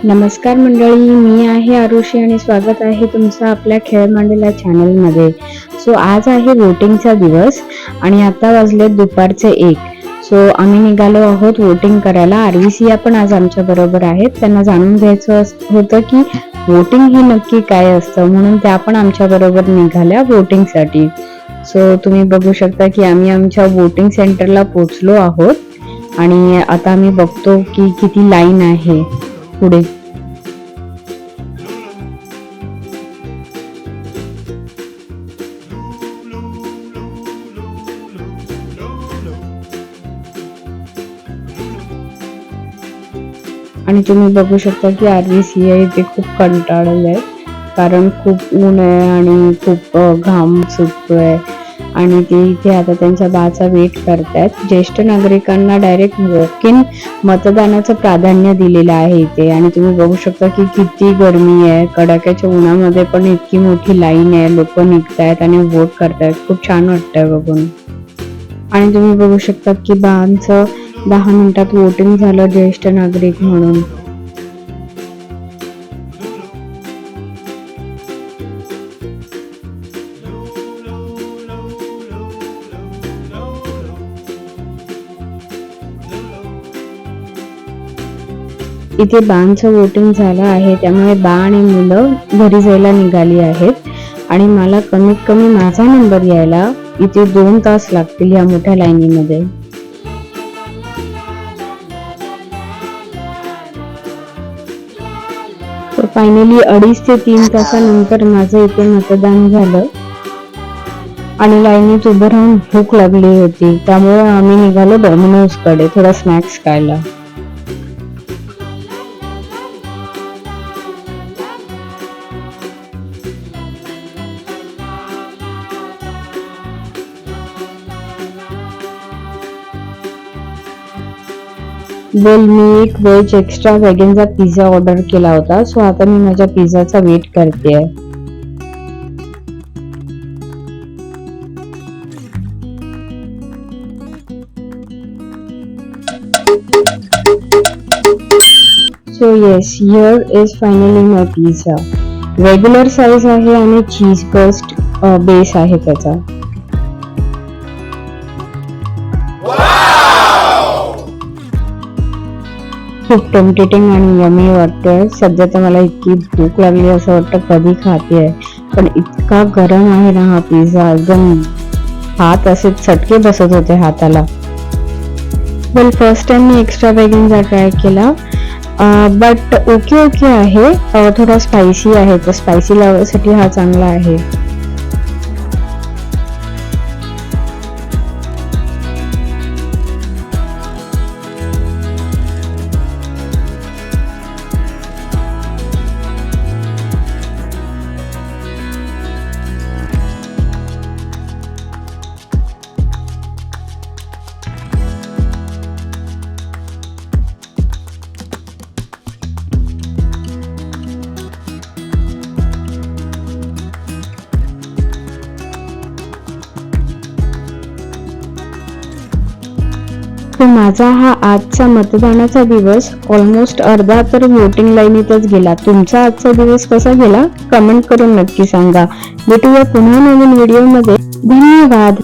नमस्कार मंडळी, मी आहे आरुषी आणि स्वागत आहे तुमचं आपल्या खेळ मांडला चॅनलमध्ये. सो आज आहे वोटिंगचा दिवस आणि आता वाजले दुपारचे 1. सो आम्ही निघालो आहोत वोटिंग करायला. आरवीसिया पण आज आमच्या बरोबर आहेत. त्यांना जाणून घ्यायचं होतं की वोटिंग हे नक्की काय असतं, म्हणून त्या पण आमच्या बरोबर निघाल्या वोटिंगसाठी. सो तुम्ही बघू शकता की आम्ही आमच्या वोटिंग सेंटरला पोहोचलो आहोत आणि आता आम्ही बघतो की किती लाईन आहे पुढे. आणि तुम्ही बघू शकता की आरवीसीए इथे खूप कंटाळले, कारण खूप ऊन आहे आणि खूप घाम सुटतोय आणि ते इथे आता त्यांच्या बाचा वेट करतायत. ज्येष्ठ नागरिकांना डायरेक्ट वॉक इन मतदानाचं प्राधान्य दिलेलं आहे इथे. आणि तुम्ही बघू शकता की किती गरमी आहे, कडाक्याच्या उन्हामध्ये पण इतकी मोठी लाईन आहे, लोक निघतायत आणि वोट करतायत. खूप छान वाटतंय बघून. आणि तुम्ही बघू शकता की बांचं 10 मिनिटात वोटिंग झालं ज्येष्ठ नागरिक म्हणून. इथे बांचं वोटिंग झालं आहे, त्यामुळे बा आणि मुलं घरी जायला निघाली आहेत. आणि मला कमीत कमी माझा नंबर यायला इथे 2 तास लागतील या मोठ्या लाईनीमध्ये. तर फायनली 2.5 ते 3 तासानंतर माझं इथे मतदान झालं आणि लाईनीत उभं राहून भूक लागली होती, त्यामुळे आम्ही निघालो डॉमिनोज कडे थोडा स्नॅक्स खायला. वेल, मी एक व्हेज एक्स्ट्रा वेगनचा पिझ्झा ऑर्डर केला होता. सो आता मी माझ्या पिझ्झाचा वेट करते. So yes, here is finally my pizza. Regular size आहे आणि चीज बस्ट बेस आहे त्याचा. खूप टेम्पटेटिंग आणि यमी वाटतोय. सध्या तर मला इतकी भूक लागली असं वाटतं कधी खाते, पण इतका गरम आहे ना हा पिझ्झा, एकदम हात असे चटके बसत होते हाताला. वेल, फर्स्ट टाइम मी एक्स्ट्रा वेगनचा ट्राय केला, बट ओके आहे. थोडा स्पायसी आहे, तर स्पायसी लावण्यासाठी हा चांगला आहे. माझा हा आजचा मतदानाचा दिवस ऑलमोस्ट अर्धा तर वोटिंग लाईनीतच गेला. तुमचा आजचा दिवस कसा गेला कमेंट करून नक्की सांगा. भेटूया पुन्हा नवीन व्हिडिओमध्ये. धन्यवाद.